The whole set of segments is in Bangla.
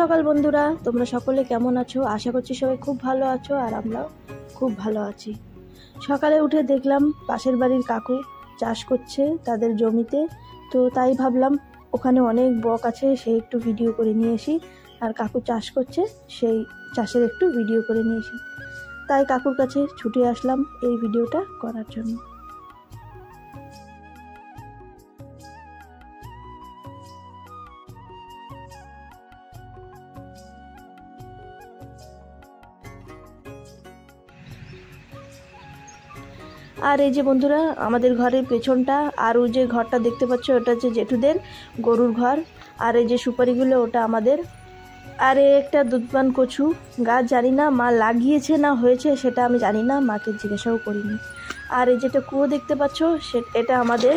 সকাল বন্ধুরা, তোমরা সকলে কেমন আছো? আশা করছি সবাই খুব ভালো আছো আর আমরাও খুব ভালো আছি। সকালে উঠে দেখলাম পাশের বাড়ির কাকু চাষ করছে তাদের জমিতে, তো তাই ভাবলাম ওখানে অনেক বক আছে, সেই একটু ভিডিও করে নিয়ে আসি। আর কাকু চাষ করছে, সেই চাষের একটু ভিডিও করে নিয়ে আসি। তাই কাকুর কাছে ছুটে আসলাম এই ভিডিওটা করার জন্য। আর এই যে বন্ধুরা, আমাদের ঘরের পেছনটা আর ওই যে ঘরটা দেখতে পাচ্ছ, ওটা হচ্ছে জেঠুদের গরুর ঘর। আর এই যে সুপারিগুলো ওটা আমাদের। আর একটা দুধপান কচু গাছ, জানি না মা লাগিয়েছে না হয়েছে সেটা আমি জানি না, মাকে জিজ্ঞাসাও করিনি। আর এই যেটা কুয়ো দেখতে পাচ্ছ, এটা আমাদের।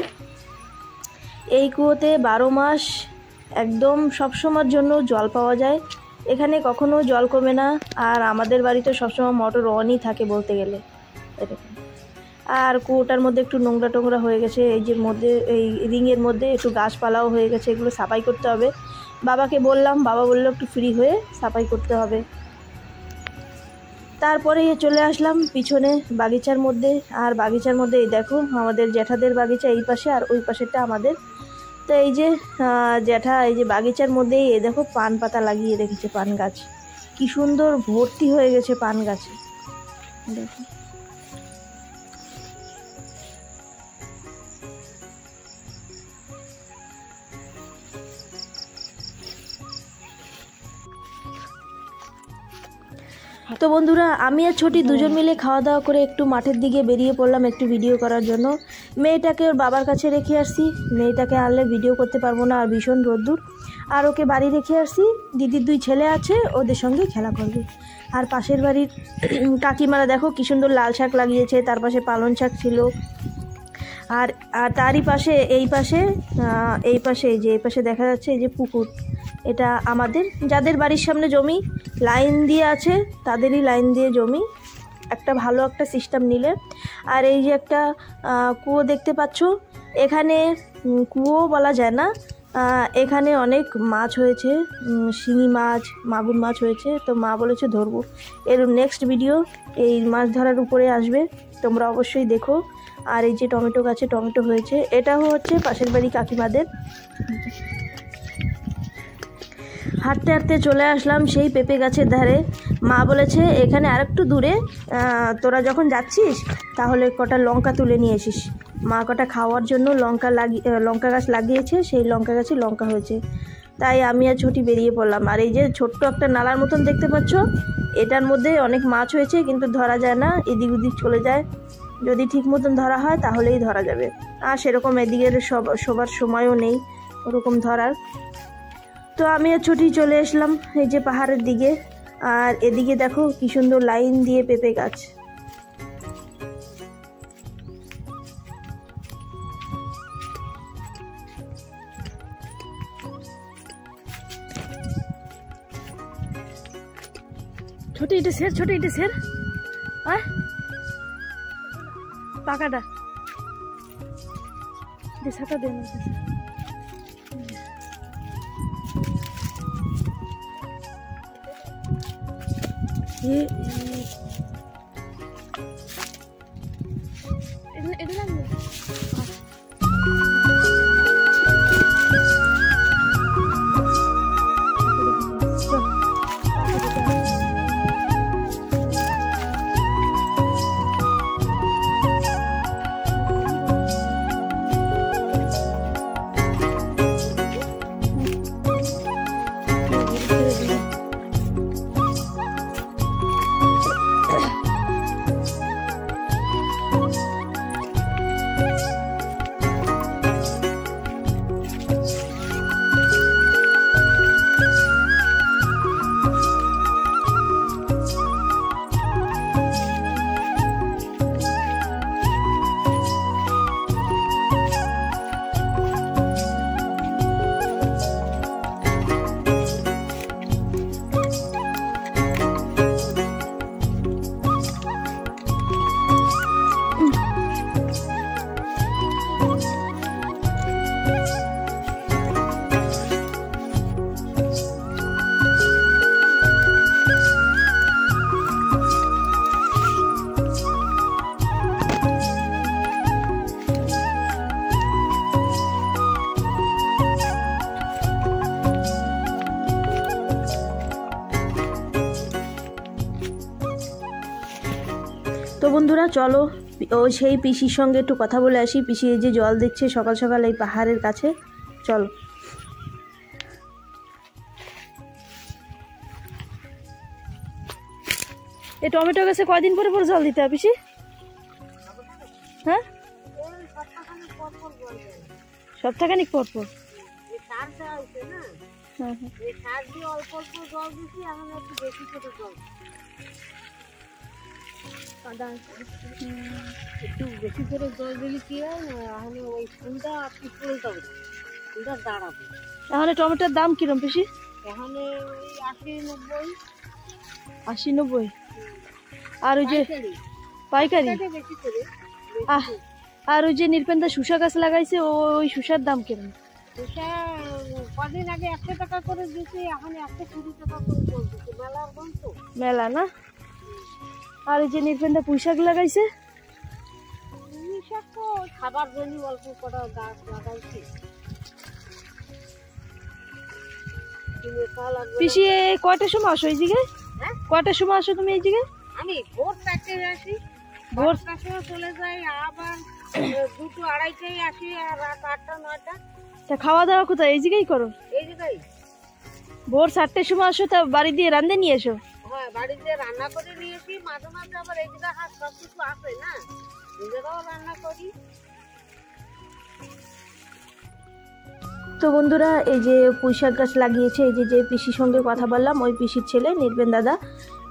এই কুয়োতে 12 মাস একদম সবসময়ের জন্য জল পাওয়া যায়, এখানে কখনো জল কমে না। আর আমাদের বাড়িতে সবসময় মোটর অনই থাকে বলতে গেলে এরকম। আর কুয়োটার মধ্যে একটু নোংরা টোংরা হয়ে গেছে, এই যে মধ্যে এই রিংয়ের মধ্যে একটু গাছপালাও হয়ে গেছে, এগুলো সাফাই করতে হবে। বাবাকে বললাম, বাবা বললো একটু ফ্রি হয়ে সাফাই করতে হবে। তারপরে চলে আসলাম পিছনে বাগিচার মধ্যে। আর বাগিচার মধ্যে এই দেখো আমাদের জ্যাঠাদের বাগিচা এই পাশে, আর ওই পাশেরটা আমাদের। তো এই যে জ্যাঠা এই যে বাগিচার মধ্যেই এই দেখো পান পাতা লাগিয়ে রেখেছে, পান গাছ কি সুন্দর ভর্তি হয়ে গেছে পান গাছে, দেখো। তো বন্ধুরা, আমি আর ছোটি দুজন মিলে খাওয়া দাওয়া করে একটু মাঠের দিকে বেরিয়ে পড়লাম একটু ভিডিও করার জন্য। মেয়েটাকে ওর বাবার কাছে রেখে আসছি, মেয়েটাকে আনলে ভিডিও করতে পারবো না, আর ভীষণ রোদ্দুর। আর ওকে বাড়ি রেখে আসছি, দিদির 2 ছেলে আছে, ওদের সঙ্গে খেলা করবে। আর পাশের বাড়ির কাকিমারা দেখো কি সুন্দর লাল শাক লাগিয়েছে, তার পাশে পালং শাক ছিল। আর তারই পাশে এই পাশে এই পাশে দেখা যাচ্ছে এই যে পুকুর, এটা আমাদের যাদের বাড়ির সামনে জমি লাইন দিয়ে আছে তাদেরই লাইন দিয়ে জমি, একটা ভালো একটা সিস্টেম নিলে। আর এই যে একটা কুয়ো দেখতে পাচ্ছ, এখানে কুয়ো বলা যায় না, এখানে অনেক মাছ হয়েছে, শিঙি মাছ, মাগুর মাছ হয়েছে। তো মা বলেছে ধরবো, এর নেক্সট ভিডিও এই মাছ ধরার উপরে আসবে, তোমরা অবশ্যই দেখো। আর এই যে টমেটো গাছে টমেটো হয়েছে, এটাও হচ্ছে পাশের বাড়ি কাকিমাদের। হাঁটতে হাঁটতে চলে আসলাম সেই পেঁপে গাছের ধারে। মা বলেছে এখানে আরেকটু দূরে তোরা যখন যাচ্ছিস তাহলে কটা লঙ্কা তুলে নিয়ে এসিস। মা কটা খাওয়ার জন্য লঙ্কা গাছ লাগিয়েছে, সেই লঙ্কা গাছে লঙ্কা হয়েছে। তাই আমি আর ছোটি বেরিয়ে পড়লাম। আর এই যে ছোট্ট একটা নালার মতন দেখতে পাচ্ছ, এটার মধ্যে অনেক মাছ হয়েছে, কিন্তু ধরা যায় না, এদিক ওদিক চলে যায়। যদি ঠিক মতন ধরা হয় তাহলেই ধরা যাবে, আর সেরকম এদিকের সবার সময়ও নেই ওরকম ধরার। তো আমি আর ছুটি চলে আসলাম এই যে পাহাড়ের দিকে। আর এদিকে দেখো কি সুন্দর লাইন দিয়ে পেঁপে গাছ। ছোট এটা সের পাকাটা দেশাটা দেন। এটা লাগবে বন্ধুরা চলো সেই পিসির সঙ্গে একটু কথা বলে আসি। পিসি এই যে জল দিচ্ছে সকাল সকাল এই পাহাড়ের কাছে, চলো। এই টমেটো গাছে কয়দিন পরে পরে জল দিতে হবে পিসি? হ্যাঁ, সপ্তাহখানিক পর পর। একটু বেশি করে জল দিলে কি হয়, তাহলে ওই ফুলটা ফুলটা দাঁড়াবে। তাহলে টমেটোর দাম কিরম পিসি? এখানে ওই 80-90। আর ওই যে পাইকারি, বেশি করে। আর ওই যে নির্পেন্দা শসা গাছ লাগাইছে, ওই শসার দাম কিরম? শসা কদিন আগে 100 টাকা করে দিয়েছে, এখন 120 টাকা করে বলতেছে। মেলার দাম তো, মেলা না। আর ওই যে নির্পেন্দা পুঁইশাক লাগাইছে, পুঁইশাক তো খাবার জন্য অল্প কটা গাছ লাগাইছে। পিসি কয়টার সময় আসো এই জায়গায়? কয়টার সময় আসো তুমি এই জায়গায়? আমি ভোর 4টায় আসি, ভোর 4টায় চলে যাই, আবার 2-2-2:30টায় আসি, আর রাত 8টা-9টা। তা খাওয়া দাওয়া কোথায়? এই জায়গায় করো? এই জায়গায় ভোর 4টার সময় আসো, তা বাড়ি দিয়ে রান্ধে নিয়ে এসো? হ্যাঁ, বাড়িতে রান্না করে নিয়েছি। মাঝে মাঝে আবার এই জায়গায় হাত সব কিছু আসে না, নিজেরাও রান্না করি। তো বন্ধুরা এই যে পুঁইশাক গাছ লাগিয়েছে, এই যে পিসির সঙ্গে কথা বললাম ওই পিসির ছেলে নির্বেন দাদা,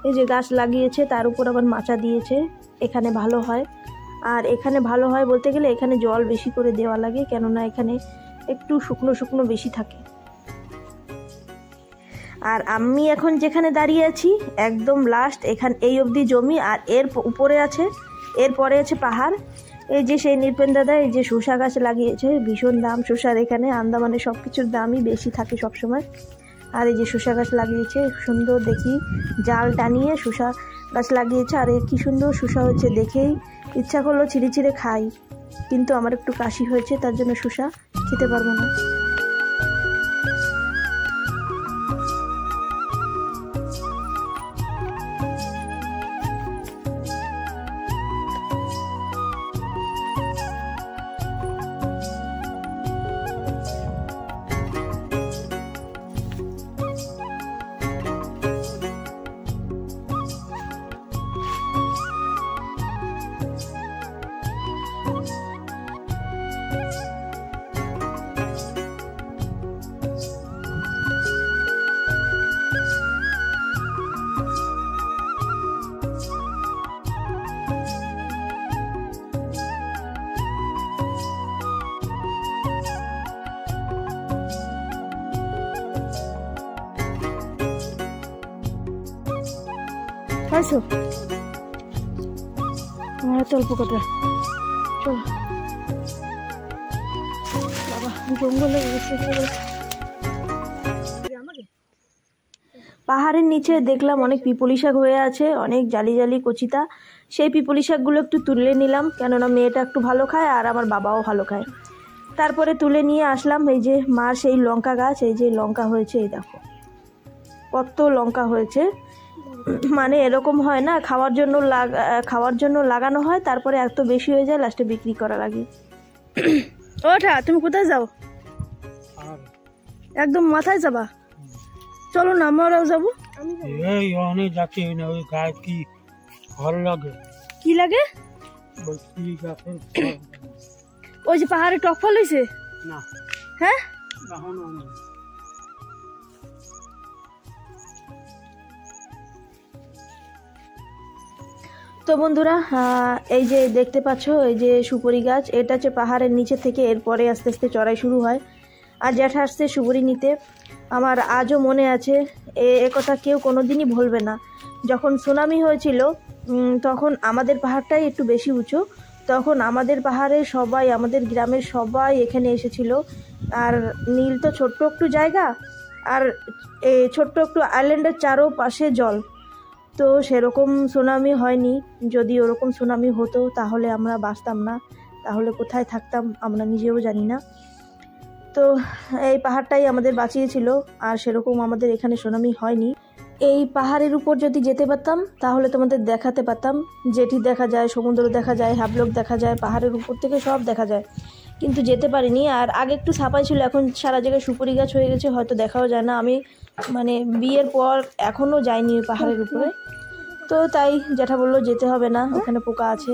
এই যে গাছ লাগিয়েছে, তার উপর আবার মাচা দিয়েছে। এখানে ভালো হয়, আর এখানে ভালো হয় বলতে গেলে এখানে জল বেশি করে দেওয়া লাগে, কেননা এখানে একটু শুকনো শুকনো বেশি থাকে। আর আমি এখন যেখানে দাঁড়িয়ে আছি একদম লাস্ট, এখানে এই অবধি জমি, আর এর উপরে আছে, এরপরে আছে পাহাড়। এই যে সেই নির্পেন দাদা এই যে শসা গাছ লাগিয়েছে, ভীষণ দাম শসার, এখানে আন্দামানে সব কিছুর দামই বেশি থাকে সবসময়। আর এই যে শসা গাছ লাগিয়েছে, সুন্দর দেখি জাল টানিয়ে শসা গাছ লাগিয়েছে, আর কি সুন্দর শসা হচ্ছে, দেখেই ইচ্ছা করলো ছিঁড়ে ছিঁড়ে খাই, কিন্তু আমার একটু কাশি হয়েছে, তার জন্য শসা খেতে পারবো না। পাইছো আমার তো অল্প কথা, চলো বাবা জঙ্গলে গেছে। পাহাড়ের নিচে দেখলাম অনেক পিপলি শাক হয়ে আছে, অনেক জালি জালি কচিতা, সেই পিপলি শাকগুলো একটু তুলে নিলাম, কেননা মেয়েটা একটু ভালো খায় আর আমার বাবাও ভালো খায়। তারপরে তুলে নিয়ে আসলাম এই যে মার সেই লঙ্কা গাছ, এই যে লঙ্কা হয়েছে, এই দেখো কত লঙ্কা হয়েছে। মানে এরকম হয় না, খাওয়ার জন্য লাগানো হয়, তারপরে এত বেশি হয়ে যায়, লাস্টে বিক্রি করা লাগে। ওটা তুমি কোথায় যাও? একদম মাথায় যাবা? চলো না আমরাও যাবো। কি লাগে? ওই যে পাহাড়ে টক ফল হয়েছে। হ্যাঁ, তো বন্ধুরা এই যে দেখতে পাচ্ছ এই যে সুপারি গাছ, এটা হচ্ছে পাহাড়ের নিচে থেকে এরপরে আস্তে আস্তে চড়াই শুরু হয়। আর জ্যাঠা আসছে সুপারি নিতে, আমার আজও মনে আছে, এ কথা কেউ কোনোদিনই ভুলবে না। যখন সুনামি হয়েছিল তখন আমাদের পাহাড়টাই একটু বেশি উঁচু, তখন আমাদের পাহাড়ের সবাই, আমাদের গ্রামের সবাই এখানে এসেছিল। আর নীল তো ছোট্ট একটু জায়গা, আর ছোট্ট একটু আইল্যান্ডের চারোপাশে জল, তো সেরকম সুনামি হয়নি। যদি ওরকম সুনামি হতো তাহলে আমরা বাঁচতাম না, তাহলে কোথায় থাকতাম আমরা নিজেও জানি না। তো এই পাহাড়টাই আমাদের বাঁচিয়েছিল, আর সেরকম আমাদের এখানে সুনামি হয়নি। এই পাহাড়ের উপর যদি যেতে পারতাম তাহলে তোমাদের দেখাতে পারতাম। জেঠি দেখা যায়, সমুদ্র দেখা যায়, হাবলক দেখা যায়, পাহাড়ের উপর থেকে সব দেখা যায়, কিন্তু যেতে পারিনি। আর আগে একটু সাপাই ছিল, এখন সারা জায়গায় সুপারি গাছ হয়ে গেছে, হয়তো দেখাও যায় না। আমি মানে বিয়ের পর এখনও যাইনি ওই পাহাড়ের উপরে, তো তাই জ্যাঠা বললো যেতে হবে না, ওখানে পোকা আছে,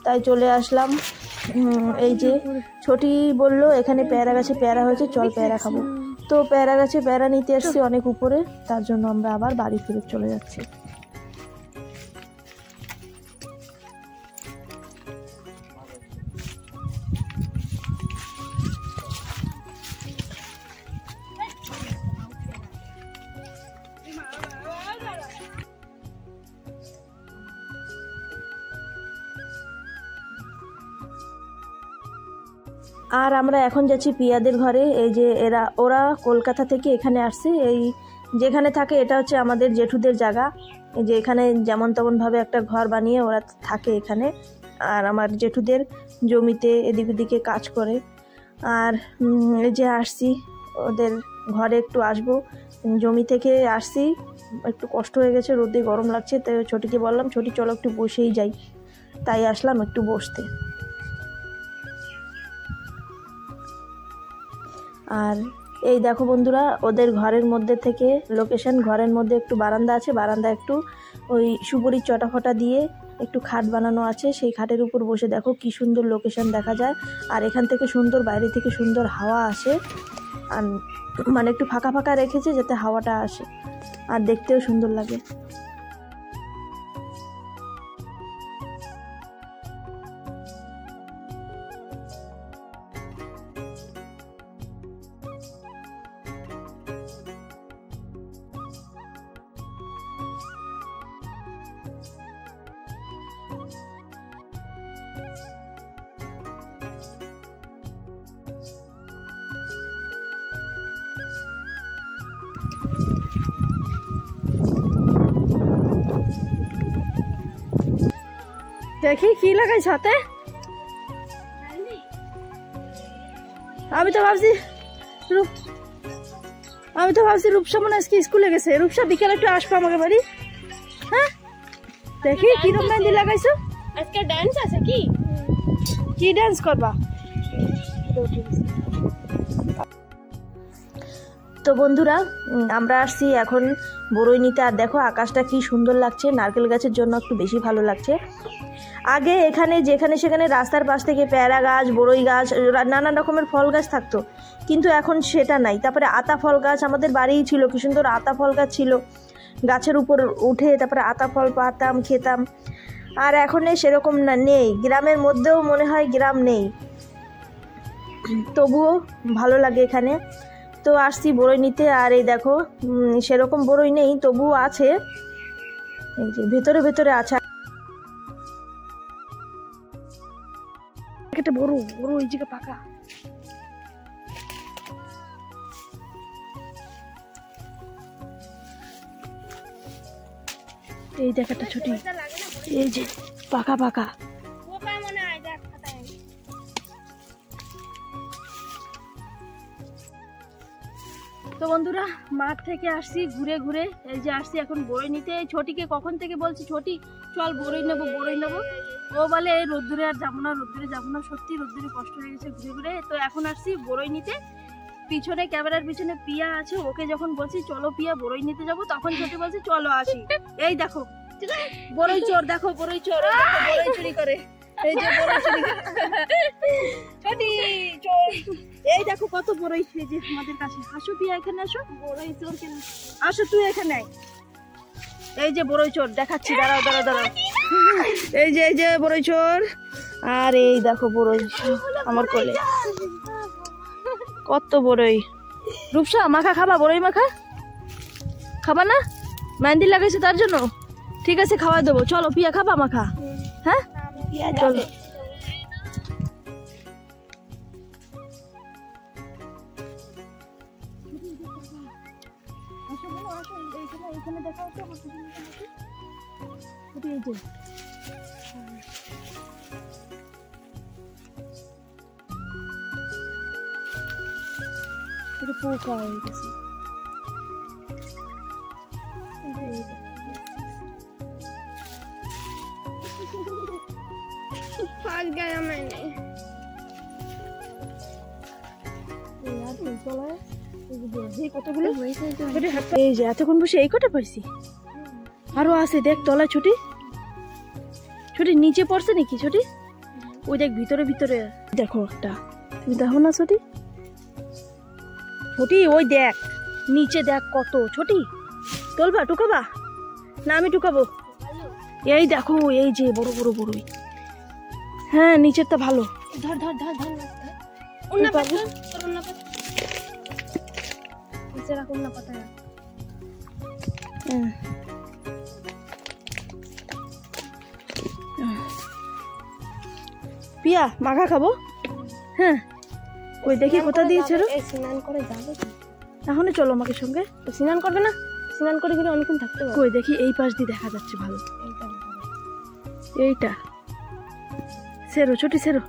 তাই চলে আসলাম। এই যে ছোটি বলল এখানে পেয়ারা গাছে পেয়ারা হয়েছে, চল পেয়ারা খাবো। তো পেয়ারা গাছে পেয়ারা নিতে আসছি অনেক উপরে, তার জন্য আমরা আবার বাড়ি ফিরে চলে যাচ্ছি। আর আমরা এখন যাচ্ছি পিয়াদের ঘরে। এই যে ওরা কলকাতা থেকে এখানে আসছে, এই যেখানে থাকে এটা হচ্ছে আমাদের জেঠুদের জায়গা। এই যে এখানে যেমন তেমনভাবে একটা ঘর বানিয়ে ওরা থাকে এখানে, আর আমার জেঠুদের জমিতে এদিক ওদিকে কাজ করে। আর এই যে আসছি ওদের ঘরে একটু আসবো, জমি থেকে আসছি, একটু কষ্ট হয়ে গেছে, রোদে গরম লাগছে, তাই ছোটিকে বললাম ছোটি চলো একটু বসেই যাই, তাই আসলাম একটু বসতে। আর এই দেখো বন্ধুরা ওদের ঘরের মধ্যে থেকে লোকেশন, ঘরের মধ্যে একটু বারান্দা আছে, বারান্দা একটু ওই সুপুরির চটা ফটা দিয়ে একটু খাট বানানো আছে, সেই খাটের উপর বসে দেখো কি সুন্দর লোকেশন দেখা যায়। আর এখান থেকে সুন্দর, বাইরে থেকে সুন্দর হাওয়া আসে, আর মানে একটু ফাঁকা ফাঁকা রেখেছে যাতে হাওয়াটা আসে, আর দেখতেও সুন্দর লাগে। দেখি কি লাগাই ছাতে, আমি তো ভাবছি রূপসা মনে আজকে স্কুলে গেছে। রূপসা বিকেলে একটু আসবো আমাকে বাড়ি। হ্যাঁ দেখি কিরকম মেহেন্দি লাগাইছো। আজকে ডান্স আছে কি? কি ডান্স করবা? তো বন্ধুরা আমরা আসছি এখন বড়ই নিতে। আর দেখো আকাশটা কি সুন্দর লাগছে, নারকেল গাছের জন্য একটু বেশি ভালো লাগছে। আগে এখানে যেখানে সেখানে রাস্তার পাশ থেকে পেয়ারা গাছ, বড়ই গাছ, নানান রকমের ফল গাছ থাকতো, কিন্তু এখন সেটা নাই। তারপরে আতা ফল গাছ আমাদের বাড়িই ছিল, কি সুন্দর আতা ফল গাছ ছিল, গাছের উপর উঠে তারপরে আতা ফল পাতাম, খেতাম। আর এখন সেরকম না, নেই, গ্রামের মধ্যেও মনে হয় গ্রাম নেই, তবুও ভালো লাগে এখানে। তো আসছি বড়ই নিতে। আর এই দেখো সেরকম বড়ই নেই, তবুও আছে, এই যে ভেতরে ভেতরে আছে একটা বড় বড় এই জায়গা পাকা। এই দেখ একটা ছোটি, এই যে পাকা পাকা। তো বন্ধুরা মাঠ থেকে আসছি ঘুরে ঘুরে, এই যে আসছি এখন বড়ই নিতে। ছোটিকে কখন থেকে বলছি ছোটি চল বড়ই নেবো বড়ই নেবো, ও বলে এই রোদ্দুরে আর যাবো না, রোদ্দুরে যাবো না। সত্যি রোদ্দুরে কষ্ট হয়ে গেছে ঘুরে ঘুরে। তো এখন আসছি বড়ই নিতে। পিছনে ক্যামেরার পিছনে পিয়া আছে, ওকে যখন বলছি চলো পিয়া বড়ই নিতে যাবো, তখন ছোটি বলছি চলো আসি। এই দেখো বড়ই চোর, দেখো বড়ই চোর, বড়ই চুরি করে, এই যে বড়ই চুরি ছোটি চোর। এই দেখো কত বড়ই, এই যে আমাদের কাছে। আসো পিয়া এখানে আসো, বড়ই চোর কেন, আসো তুই এখানে। এই যে বড়ই চোর দেখাচ্ছি, দাঁড়াও দাঁড়াও দাঁড়াও, এই যে বড়ই চোর। আর এই দেখো বড়ই আমার কোলে, কত বড়ই। রূপসা মাখা খাবা? বড়ই মাখা খাবা না? মেহেন্দি লাগাইছে তার জন্য, ঠিক আছে খাওয়া দেবো। চলো পিয়া খাবা মাখা? হ্যাঁ চলো। পোকা হয়ে গেছে, এই যে এতক্ষণ বসে এই কটা পাইছি, আরো আছে দেখ তলায়। ছুটি ছুটি নিচে পড়ছে নাকি? ছুটি ওই দেখ ভিতরে ভিতরে দেখো একটা, তুমি দেখো না ছুটি? ছুটি ওই দেখ নিচে দেখ কত। ছুটি তোলবা, টুকাবা না? আমি টুকাবো। এই দেখো এই যে বড় বড় বড়ই। হ্যাঁ নিচেরটা ভালো। ধর ধর ধর ধর উন্না পাবো তোর উন্না পাবো নিচে রাখ উন্না পাতা। পিয়া মাখা খাবো। হ্যাঁ কই দেখি কোথা দিয়েছে রে? স্নান করে যাবে তাহলে চলো আমাকে সঙ্গে। স্নান করবে না? স্নান করে গেলে অনেকক্ষণ থাকতে হবে। কই দেখি এই পাশ দিয়ে দেখা যাচ্ছে ভালো। এইটা সেরো ছোটি সেরো।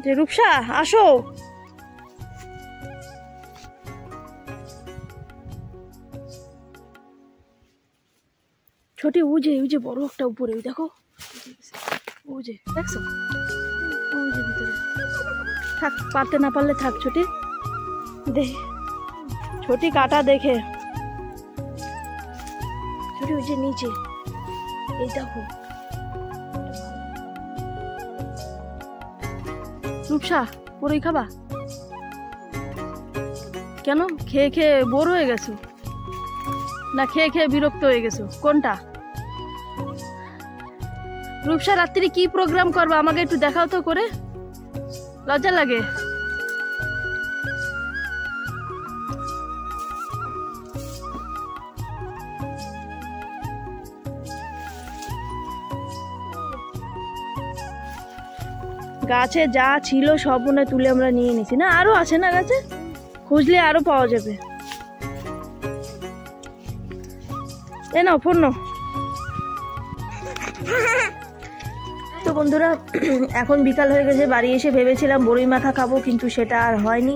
যে রূপসা আসো। ছোটি ওই যে বড় একটা উপরে ওই দেখো, ওই যে দেখছো, ওই যে ভিতরে। থাক, পারতে না পারলে থাক ছোটি। দেখ ছোটি কাটা দেখে। ছোটি ওই যে নিচে এই দেখো। রূপসা পুরোই খাবা কেন? খেয়ে খেয়ে বোর হয়ে গেছো না খেয়ে খেয়ে বিরক্ত হয়ে গেছো? কোনটা? রূপসা রাত্রি কি প্রোগ্রাম করবে আমাকে একটু দেখাও তো করে, লজ্জা লাগে। গাছে যা ছিল সব মনে তুলে আমরা নিয়ে নিছি না? আরো আছে না গাছে? খুঁজলে আরো পাওয়া যাবে। এ নাও ফোন নাও। তো বন্ধুরা এখন বিকাল হয়ে গেছে, বাড়ি এসে ভেবেছিলাম বড়ই মাখা খাবো, কিন্তু সেটা আর হয়নি।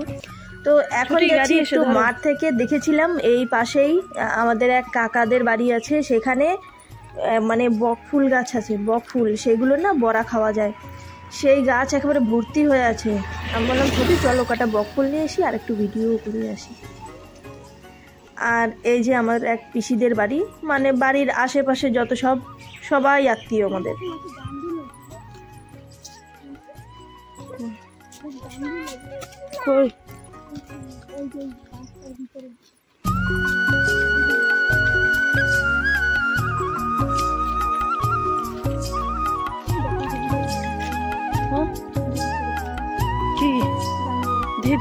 তো এখন যাচ্ছি একটু মাঠ থেকে। দেখেছিলাম এই পাশেই আমাদের এক কাকাদের বাড়ি আছে, সেখানে মানে বকফুল গাছ আছে, বকফুল সেগুলো না বড়া খাওয়া যায়। সেই গাছ একেবারে ভর্তি হয়ে আছে। আমি বললাম ছোটি চলো কটা বকফুল নিয়ে আসি আর একটু ভিডিও করে আসি। আর এই যে আমার এক পিসিদের বাড়ি, মানে বাড়ির আশেপাশে যত সবাই আত্মীয় আমাদের। কই কি ধীর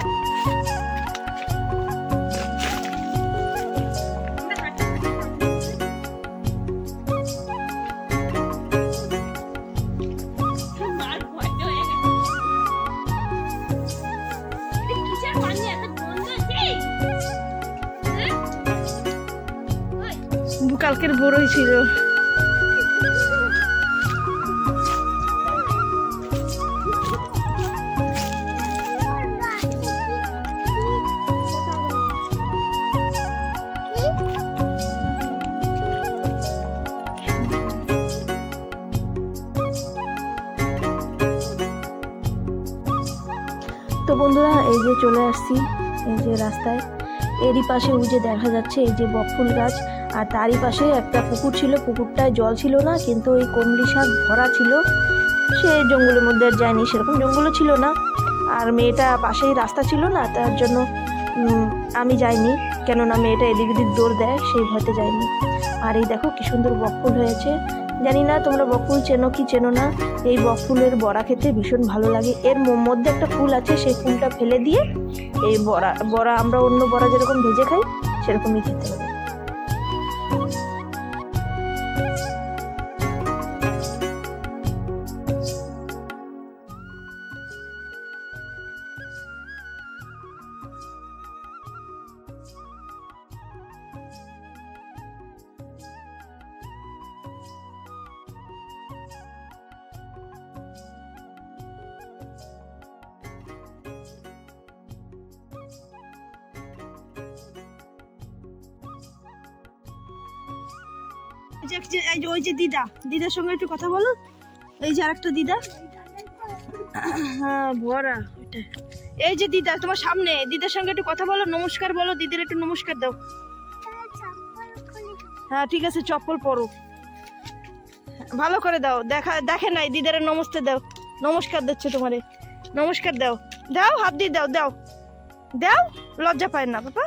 কালকের বড়ই ছিল। তো বন্ধুরা এই যে চলে আসছি এই যে রাস্তায়, এরই পাশে ওই যে দেখা যাচ্ছে এই যে বকফুল গাছ, আর তারই পাশে একটা পুকুর ছিল। পুকুরটায় জল ছিল না, কিন্তু ওই কমলি শাক ভরা ছিল। সে জঙ্গলের মধ্যে আর যায়নি, সেরকম জঙ্গলও ছিল না। আর মেয়েটা পাশেই রাস্তা ছিল না, তার জন্য আমি যাইনি, কেননা মেয়েটা এদিক ওদিক দৌড় দেয়, সেই ভয়তে যাইনি। আর এই দেখো কি সুন্দর বকফুল হয়েছে। জানি না তোমরা বকফুল চেনো কি চেনো না। এই বকফুলের বড়া খেতে ভীষণ ভালো লাগে। এর মধ্যে একটা ফুল আছে, সেই ফুলটা ফেলে দিয়ে এই বড়া আমরা অন্য বড়া যেরকম ভেজে খাই সেরকমই খেতে হবে। এই যে ওই যে দিদা, দিদার সঙ্গে একটু কথা বলো। এই যে আরেকটা দিদা, হ্যাঁ ভরা ওইটা। এই যে দিদা তোমার সামনে, দিদার সঙ্গে একটু কথা বলো, নমস্কার বলো, দিদির একটু নমস্কার দাও। হ্যাঁ ঠিক আছে, চপ্পল পরো, ভালো করে দাও, দেখে নাই, দিদারে নমস্তে দাও, নমস্কার দিচ্ছে তোমারে, নমস্কার দাও, দাও হাত দিয়ে দাও, দাও দাও, লজ্জা পায় না বাবা।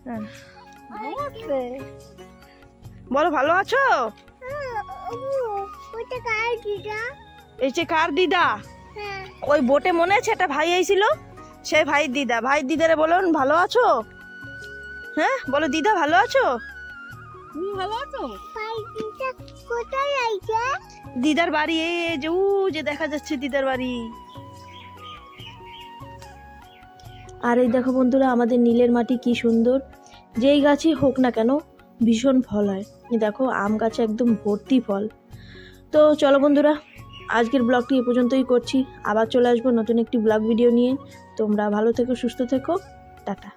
হ্যাঁ বলো ভালো আছো। এই যে কার দিদা, ওই বোটে মনে আছে একটা ভাই আইছিল, সেই ভাই দিদা, ভাই দিদারে বলুন ভালো আছো। হ্যাঁ বলো দিদা ভালো আছো। ভালো আছো? দিদার বাড়ি এই যে যে দেখা যাচ্ছে দিদার বাড়ি। আর এই দেখো বন্ধুরা, আমাদের নীলের মাটি কি সুন্দর, যেই গাছই হোক না কেন ভীষণ ফল হয়। এই দেখো আম গাছে একদম ভর্তি ফল। তো চলো বন্ধুরা, আজকের ব্লগটি এ পর্যন্তই করছি, আবার চলে আসবো নতুন একটি ব্লগ ভিডিও নিয়ে। তোমরা ভালো থেকো, সুস্থ থেকো, টাটা।